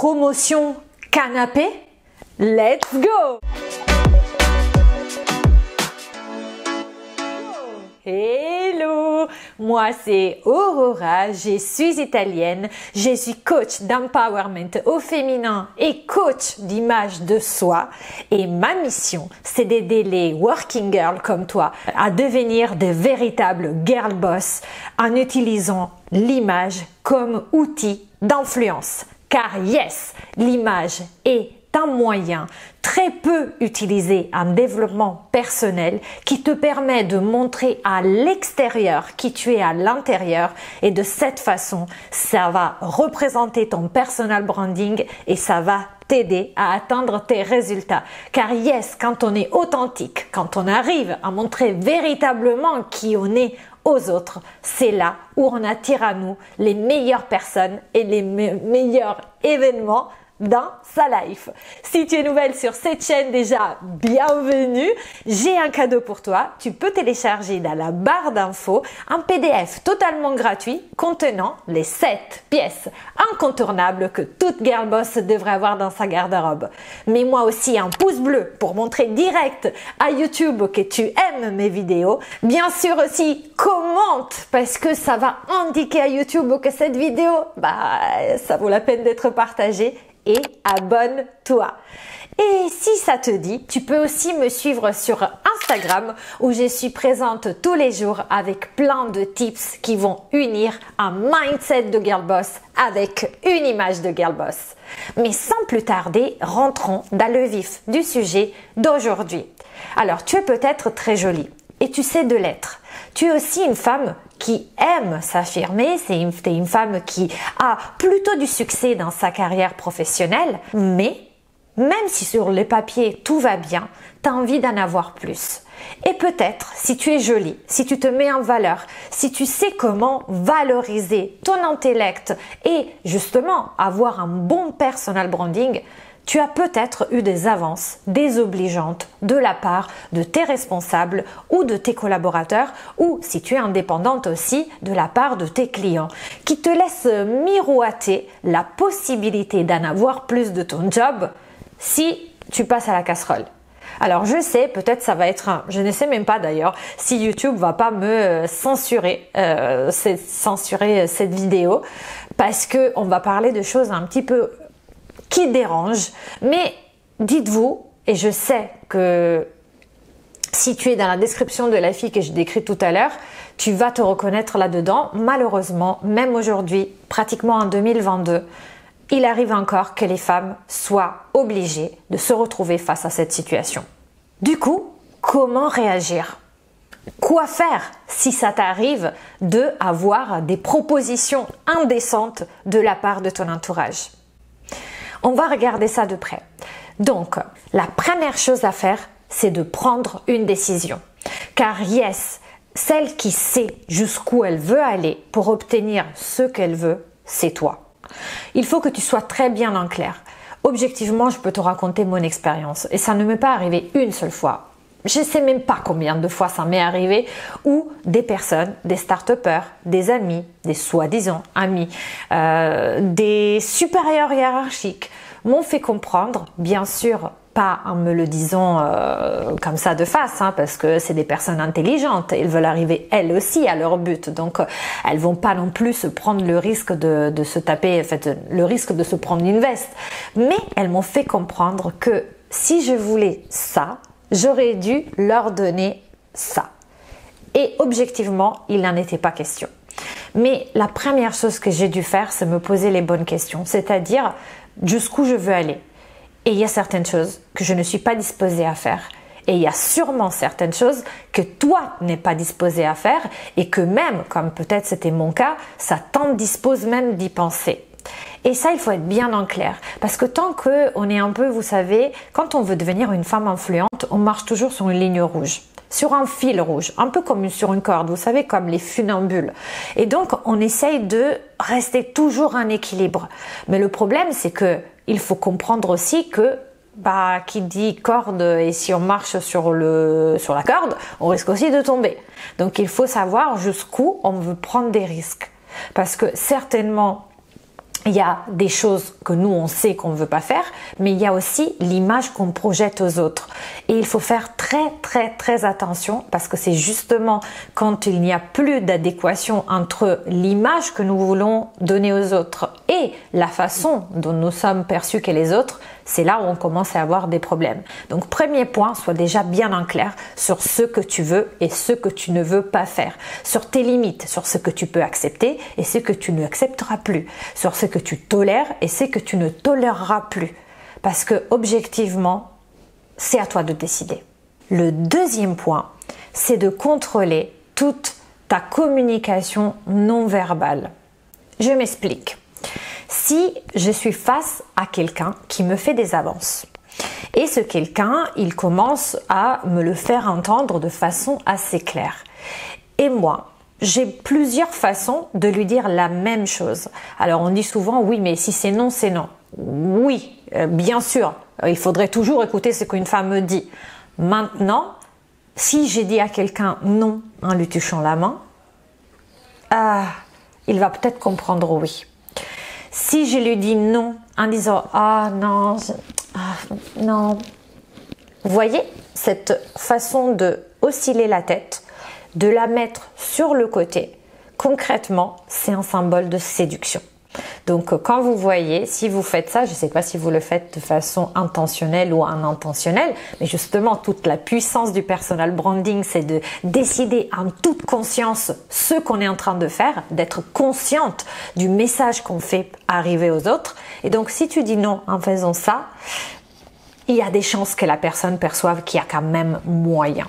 promotion canapé? Let's go! Hello! Moi c'est Aurora, je suis italienne, je suis coach d'empowerment au féminin et coach d'image de soi et ma mission c'est d'aider les working girls comme toi à devenir de véritables girl boss en utilisant l'image comme outil d'influence. Car yes, l'image est un moyen très peu utilisé en développement personnel qui te permet de montrer à l'extérieur qui tu es à l'intérieur et de cette façon, ça va représenter ton personal branding et ça va t'aider à atteindre tes résultats. Car yes, quand on est authentique, quand on arrive à montrer véritablement qui on est aux autres, c'est là où on attire à nous les meilleures personnes et les meilleurs événements dans sa life. Si tu es nouvelle sur cette chaîne, déjà bienvenue. J'ai un cadeau pour toi. Tu peux télécharger dans la barre d'infos un PDF totalement gratuit contenant les 7 pièces incontournables que toute girl boss devrait avoir dans sa garde-robe. Mets-moi aussi un pouce bleu pour montrer direct à YouTube que tu aimes mes vidéos. Bien sûr aussi commente parce que ça va indiquer à YouTube que cette vidéo, ça vaut la peine d'être partagée. Et abonne-toi. Et si ça te dit, tu peux aussi me suivre sur Instagram où je suis présente tous les jours avec plein de tips qui vont unir un mindset de girl boss avec une image de girl boss. Mais sans plus tarder, rentrons dans le vif du sujet d'aujourd'hui. Alors, tu es peut-être très jolie et tu sais de l'être. Tu es aussi une femme qui aime s'affirmer, c'est une femme qui a plutôt du succès dans sa carrière professionnelle, mais même si sur le papier tout va bien, tu as envie d'en avoir plus. Et peut-être, si tu es jolie, si tu te mets en valeur, si tu sais comment valoriser ton intellect et justement avoir un bon personal branding, tu as peut-être eu des avances désobligeantes de la part de tes responsables ou de tes collaborateurs ou, si tu es indépendante aussi, de la part de tes clients qui te laissent miroiter la possibilité d'en avoir plus de ton job si tu passes à la casserole. Alors je sais, peut-être ça va être je ne sais même pas d'ailleurs si YouTube va pas me censurer cette vidéo parce que on va parler de choses un petit peu qui dérange, mais dites-vous, et je sais que si tu es dans la description de la fille que je décris tout à l'heure, tu vas te reconnaître là-dedans. Malheureusement, même aujourd'hui, pratiquement en 2022, il arrive encore que les femmes soient obligées de se retrouver face à cette situation. Du coup, comment réagir? Quoi faire si ça t'arrive d'avoir des propositions indécentes de la part de ton entourage? On va regarder ça de près. Donc, la première chose à faire, c'est de prendre une décision. Car yes, celle qui sait jusqu'où elle veut aller pour obtenir ce qu'elle veut, c'est toi. Il faut que tu sois très bien en clair. Objectivement, je peux te raconter mon expérience et ça ne m'est pas arrivé une seule fois. Je ne sais même pas combien de fois ça m'est arrivé où des personnes, des start-upers, des amis, des soi-disant amis, des supérieurs hiérarchiques m'ont fait comprendre, bien sûr, pas en me le disant comme ça de face, parce que c'est des personnes intelligentes, elles veulent arriver elles aussi à leur but, donc elles vont pas non plus se prendre le risque de se taper, en fait, le risque de se prendre une veste, mais elles m'ont fait comprendre que si je voulais ça, j'aurais dû leur donner ça. Et objectivement, il n'en était pas question. Mais la première chose que j'ai dû faire, c'est me poser les bonnes questions, c'est-à-dire jusqu'où je veux aller. Et il y a certaines choses que je ne suis pas disposée à faire. Et il y a sûrement certaines choses que toi n'es pas disposé à faire et que même, comme peut-être c'était mon cas, ça t'indispose même d'y penser. Et ça, il faut être bien en clair. Parce que tant qu'on est un peu, vous savez, quand on veut devenir une femme influente, on marche toujours sur une ligne rouge, sur un fil rouge, un peu comme sur une corde, vous savez, comme les funambules. Et donc, on essaye de rester toujours en équilibre. Mais le problème, c'est que il faut comprendre aussi que qui dit corde, et si on marche sur la corde, on risque aussi de tomber. Donc, il faut savoir jusqu'où on veut prendre des risques. Parce que certainement, il y a des choses que nous on sait qu'on ne veut pas faire, mais il y a aussi l'image qu'on projette aux autres. Et il faut faire très attention parce que c'est justement quand il n'y a plus d'adéquation entre l'image que nous voulons donner aux autres et la façon dont nous sommes perçus que les autres, c'est là où on commence à avoir des problèmes. Donc premier point, sois déjà bien en clair sur ce que tu veux et ce que tu ne veux pas faire, sur tes limites, sur ce que tu peux accepter et ce que tu n'accepteras plus, sur ce que tu tolères et ce que tu ne toléreras plus. Parce que objectivement, c'est à toi de décider. Le deuxième point, c'est de contrôler toute ta communication non verbale. Je m'explique. Si je suis face à quelqu'un qui me fait des avances et ce quelqu'un, il commence à me le faire entendre de façon assez claire. Et moi, j'ai plusieurs façons de lui dire la même chose. Alors on dit souvent oui, mais si c'est non, c'est non. Oui, bien sûr, il faudrait toujours écouter ce qu'une femme me dit. Maintenant, si j'ai dit à quelqu'un non en lui touchant la main, il va peut-être comprendre oui. Si je lui dis non en disant non, non, vous voyez cette façon de osciller la tête, de la mettre sur le côté, concrètement, c'est un symbole de séduction. Donc quand vous voyez, si vous faites ça, je ne sais pas si vous le faites de façon intentionnelle ou inintentionnelle, mais justement toute la puissance du personal branding, c'est de décider en toute conscience ce qu'on est en train de faire, d'être consciente du message qu'on fait arriver aux autres. Et donc si tu dis non en faisant ça, il y a des chances que la personne perçoive qu'il y a quand même moyen.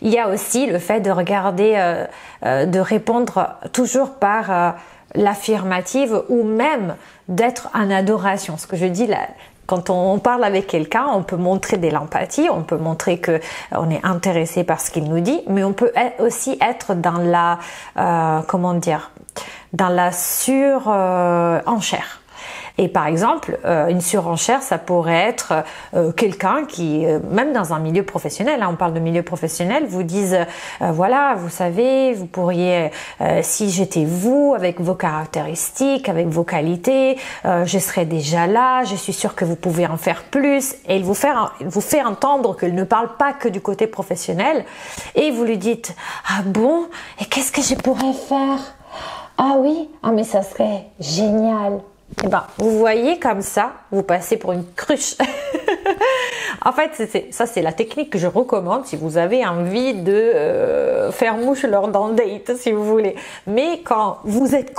Il y a aussi le fait de regarder, de répondre toujours par l'affirmative ou même d'être en adoration. Ce que je dis là, quand on parle avec quelqu'un, on peut montrer de l'empathie, on peut montrer que on est intéressé par ce qu'il nous dit, mais on peut aussi être dans la, dans la surenchère. Et par exemple, une surenchère, ça pourrait être quelqu'un qui, même dans un milieu professionnel, on parle de milieu professionnel, vous disent, voilà, vous savez, vous pourriez, si j'étais vous, avec vos caractéristiques, avec vos qualités, je serais déjà là, je suis sûre que vous pouvez en faire plus. Et il vous fait entendre qu'il ne parle pas que du côté professionnel. Et vous lui dites, ah bon, et qu'est-ce que je pourrais faire? Ah oui, mais ça serait génial. Eh ben, vous voyez comme ça, vous passez pour une cruche. En fait, ça c'est la technique que je recommande si vous avez envie de faire mouche lors d'un date, si vous voulez. Mais quand vous êtes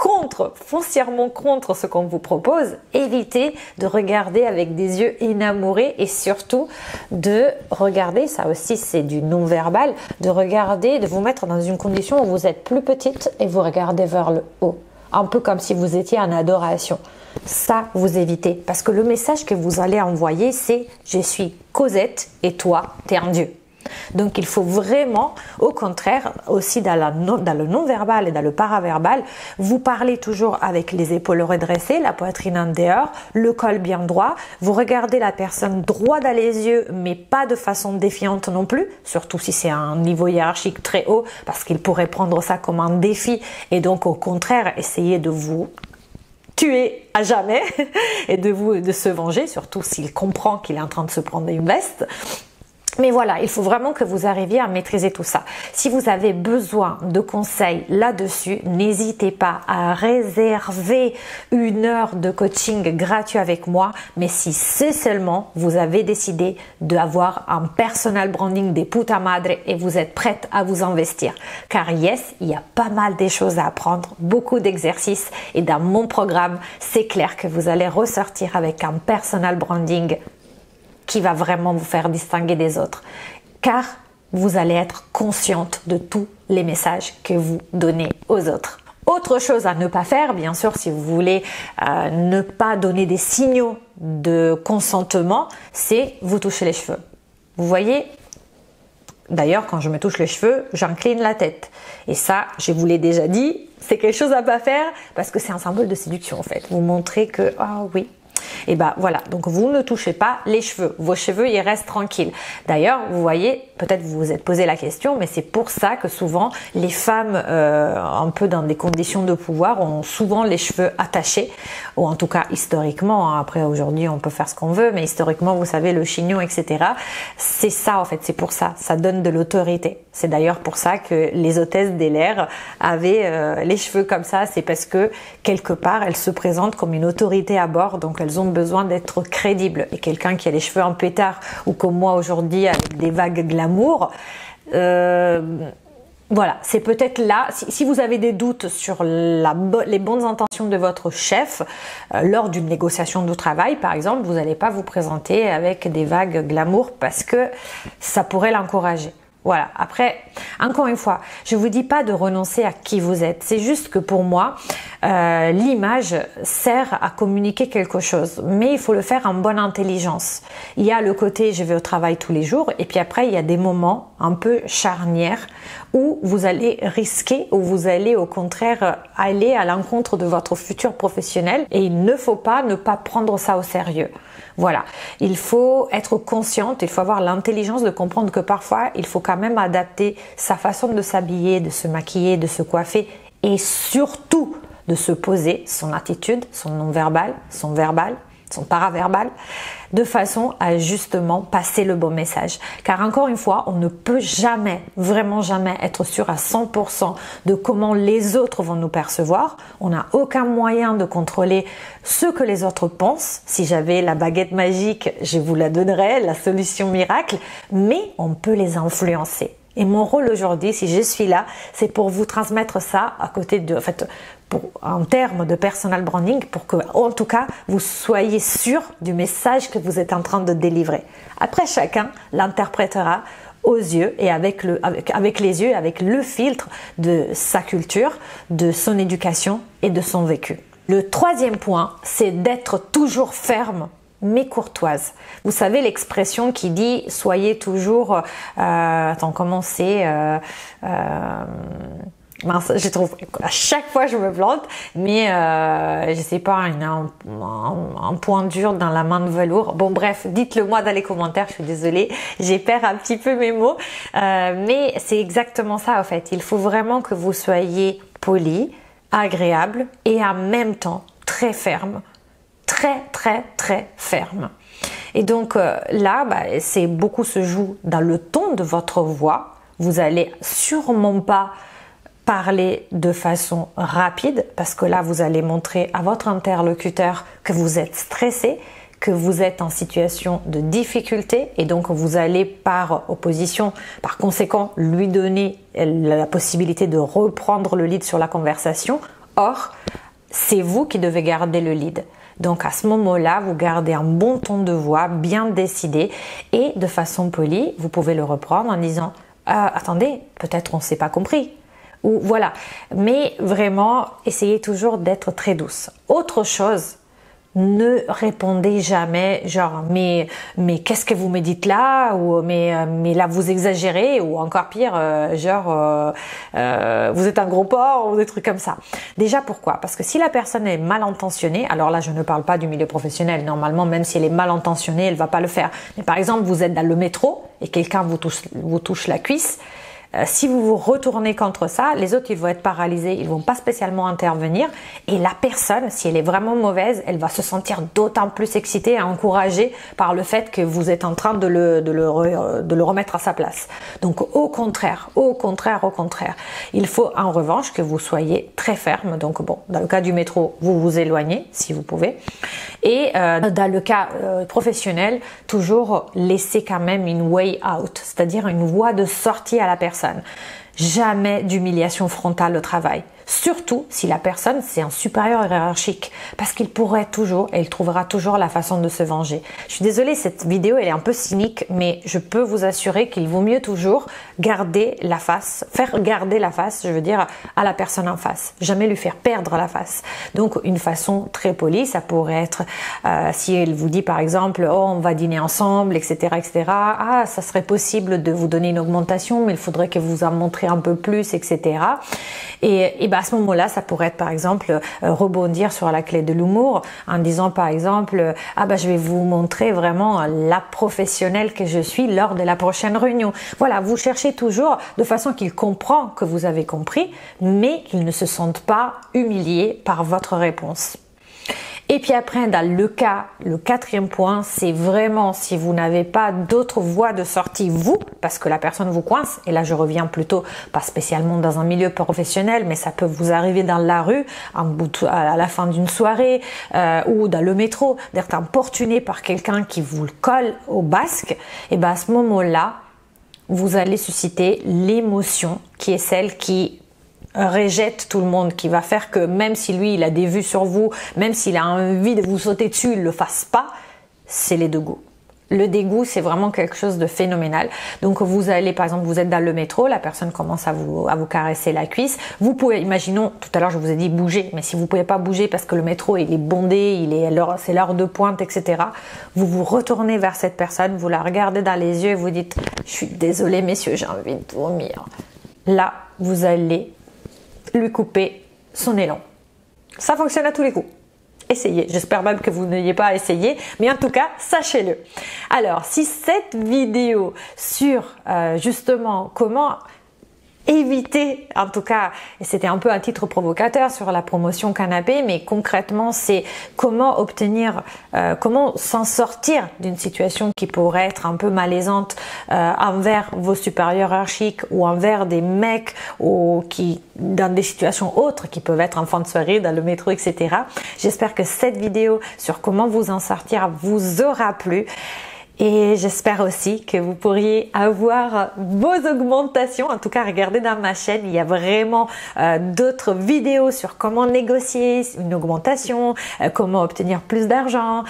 foncièrement contre ce qu'on vous propose, évitez de regarder avec des yeux énamourés et surtout de regarder, ça aussi c'est du non-verbal, de regarder, de vous mettre dans une condition où vous êtes plus petite et vous regardez vers le haut. Un peu comme si vous étiez en adoration. Ça, vous évitez. Parce que le message que vous allez envoyer, c'est « Je suis Cosette et toi, t'es un Dieu ». Donc, il faut vraiment, au contraire, aussi dans le non-verbal et dans le paraverbal, vous parlez toujours avec les épaules redressées, la poitrine en dehors, le col bien droit. Vous regardez la personne droit dans les yeux, mais pas de façon défiante non plus, surtout si c'est un niveau hiérarchique très haut, parce qu'il pourrait prendre ça comme un défi et donc, au contraire, essayer de vous tuer à jamais et de se venger, surtout s'il comprend qu'il est en train de se prendre une veste. Mais voilà, il faut vraiment que vous arriviez à maîtriser tout ça. Si vous avez besoin de conseils là-dessus, n'hésitez pas à réserver 1 heure de coaching gratuit avec moi. Mais si c'est seulement vous avez décidé d'avoir un personal branding de puta madre et vous êtes prête à vous investir. Car yes, il y a pas mal de choses à apprendre, beaucoup d'exercices. Et dans mon programme, c'est clair que vous allez ressortir avec un personal branding qui va vraiment vous faire distinguer des autres. Car vous allez être consciente de tous les messages que vous donnez aux autres. Autre chose à ne pas faire, bien sûr, si vous voulez ne pas donner des signaux de consentement, c'est vous toucher les cheveux. Vous voyez, d'ailleurs, quand je me touche les cheveux, j'incline la tête. Et ça, je vous l'ai déjà dit, c'est quelque chose à pas faire parce que c'est un symbole de séduction en fait. Vous montrez que, ah oui. Et ben voilà, donc vous ne touchez pas les cheveux. Vos cheveux, ils restent tranquilles. D'ailleurs, vous voyez, peut-être vous vous êtes posé la question, mais c'est pour ça que souvent les femmes un peu dans des conditions de pouvoir ont souvent les cheveux attachés, ou en tout cas historiquement, hein. Après aujourd'hui on peut faire ce qu'on veut, mais historiquement vous savez le chignon, etc. C'est ça en fait, c'est pour ça, ça donne de l'autorité. C'est d'ailleurs pour ça que les hôtesses des l'air avaient les cheveux comme ça, c'est parce que quelque part elles se présentent comme une autorité à bord, donc elles ont besoin d'être crédibles. Et quelqu'un qui a les cheveux en pétard, ou comme moi aujourd'hui avec des vagues glamour, voilà, c'est peut-être là, si vous avez des doutes sur les bonnes intentions de votre chef, lors d'une négociation de travail par exemple, vous n'allez pas vous présenter avec des vagues glamour parce que ça pourrait l'encourager. Voilà, après, encore une fois, je vous dis pas de renoncer à qui vous êtes. C'est juste que pour moi, l'image sert à communiquer quelque chose. Mais il faut le faire en bonne intelligence. Il y a le côté je vais au travail tous les jours. Et puis après, il y a des moments un peu charnières où vous allez risquer, où vous allez au contraire aller à l'encontre de votre futur professionnel. Et il ne faut pas ne pas prendre ça au sérieux. Voilà, il faut être consciente, il faut avoir l'intelligence de comprendre que parfois, il faut quand même adapter sa façon de s'habiller, de se maquiller, de se coiffer et surtout de se poser, son attitude, son non-verbal, son verbal, son paraverbal, de façon à justement passer le bon message. Car encore une fois, on ne peut jamais, vraiment jamais être sûr à 100% de comment les autres vont nous percevoir. On n'a aucun moyen de contrôler ce que les autres pensent. Si j'avais la baguette magique, je vous la donnerais, la solution miracle, mais on peut les influencer. Et mon rôle aujourd'hui, si je suis là, c'est pour vous transmettre ça à côté de, en fait, en termes de personal branding, pour que, en tout cas, vous soyez sûr du message que vous êtes en train de délivrer. Après, chacun l'interprétera aux yeux et avec les yeux, avec le filtre de sa culture, de son éducation et de son vécu. Le troisième point, c'est d'être toujours ferme mais courtoise. Vous savez l'expression qui dit soyez toujours attends, comment c'est mince, je trouve à chaque fois je me plante, mais je sais pas, un point dur dans la main de velours. Bon bref, dites-le moi dans les commentaires, je suis désolée, j'ai perdu un petit peu mes mots, mais c'est exactement ça en fait. Il faut vraiment que vous soyez poli, agréable et en même temps très ferme. Très ferme. Et donc là, c'est beaucoup se joue dans le ton de votre voix. Vous allez sûrement pas parler de façon rapide parce que là, vous allez montrer à votre interlocuteur que vous êtes stressé, que vous êtes en situation de difficulté et donc vous allez par opposition, par conséquent, lui donner la possibilité de reprendre le lead sur la conversation. Or, c'est vous qui devez garder le lead. Donc à ce moment-là, vous gardez un bon ton de voix, bien décidé et de façon polie, vous pouvez le reprendre en disant attendez, peut-être on ne s'est pas compris. Ou voilà. Mais vraiment, essayez toujours d'être très douce. Autre chose, ne répondez jamais genre mais qu'est-ce que vous me dites là, ou mais là vous exagérez, ou encore pire vous êtes un gros porc, ou des trucs comme ça. Déjà pourquoi? Parce que si la personne est mal intentionnée, alors là je ne parle pas du milieu professionnel, normalement même si elle est mal intentionnée elle va pas le faire, mais par exemple vous êtes dans le métro et quelqu'un vous touche la cuisse, si vous vous retournez contre ça, les autres ils vont être paralysés, ils vont pas spécialement intervenir, et la personne, si elle est vraiment mauvaise, elle va se sentir d'autant plus excitée et encouragée par le fait que vous êtes en train de le remettre à sa place. Donc au contraire, il faut en revanche que vous soyez très ferme. Donc bon, dans le cas du métro, vous vous éloignez si vous pouvez, et dans le cas professionnel, toujours laisser quand même une way out, c'est-à-dire une voie de sortie à la personne. Jamais d'humiliation frontale au travail. Surtout si la personne c'est un supérieur hiérarchique, parce qu'il pourrait toujours et il trouvera toujours la façon de se venger. Je suis désolée, cette vidéo elle est un peu cynique, mais je peux vous assurer qu'il vaut mieux toujours garder la face, faire garder la face, je veux dire, à la personne en face. Jamais lui faire perdre la face. Donc une façon très polie, ça pourrait être si elle vous dit par exemple oh on va dîner ensemble, etc. Ah, ça serait possible de vous donner une augmentation, mais il faudrait que vous en montrez un peu plus, etc. Et à ce moment-là, ça pourrait être par exemple rebondir sur la clé de l'humour en disant par exemple je vais vous montrer vraiment la professionnelle que je suis lors de la prochaine réunion. Voilà, vous cherchez toujours de façon qu'il comprend que vous avez compris, mais qu'il ne se sente pas humilié par votre réponse. Et puis après, dans le 4e point, c'est vraiment si vous n'avez pas d'autre voie de sortie, vous, parce que la personne vous coince, et là je reviens plutôt, pas spécialement dans un milieu professionnel, mais ça peut vous arriver dans la rue, à la fin d'une soirée, ou dans le métro, d'être importuné par quelqu'un qui vous le colle au basque, et à ce moment-là, vous allez susciter l'émotion qui est celle qui rejette tout le monde, qui va faire que même si lui il a des vues sur vous, même s'il a envie de vous sauter dessus, il le fasse pas, c'est les dégoûts. Le dégoût, c'est vraiment quelque chose de phénoménal. Donc vous allez, par exemple, vous êtes dans le métro, la personne commence à vous caresser la cuisse. Vous pouvez, imaginons, tout à l'heure je vous ai dit bouger, mais si vous pouvez pas bouger parce que le métro il est bondé, c'est l'heure de pointe, etc. Vous vous retournez vers cette personne, vous la regardez dans les yeux et vous dites « Je suis désolée messieurs, j'ai envie de vomir ». Là, vous allez lui couper son élan. Ça fonctionne à tous les coups. Essayez. J'espère même que vous n'ayez pas essayé, mais en tout cas, sachez-le. Alors, si cette vidéo sur justement comment éviter, en tout cas, et c'était un peu un titre provocateur sur la promotion canapé, mais concrètement, c'est comment obtenir, comment s'en sortir d'une situation qui pourrait être un peu malaisante envers vos supérieurs hiérarchiques ou envers des mecs ou qui, dans des situations autres qui peuvent être en fin de soirée, dans le métro, etc. J'espère que cette vidéo sur comment vous en sortir vous aura plu. Et j'espère aussi que vous pourriez avoir vos augmentations. En tout cas, regardez dans ma chaîne, il y a vraiment d'autres vidéos sur comment négocier une augmentation, comment obtenir plus d'argent,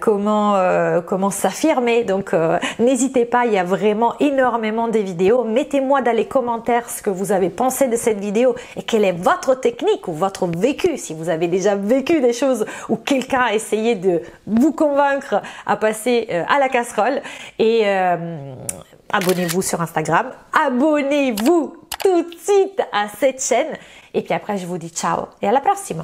comment s'affirmer. Donc, n'hésitez pas, il y a vraiment énormément de vidéos. Mettez-moi dans les commentaires ce que vous avez pensé de cette vidéo et quelle est votre technique ou votre vécu. Si vous avez déjà vécu des choses où quelqu'un a essayé de vous convaincre à passer à la casserole, et abonnez-vous sur Instagram, abonnez-vous tout de suite à cette chaîne, et puis après je vous dis ciao et à la prochaine.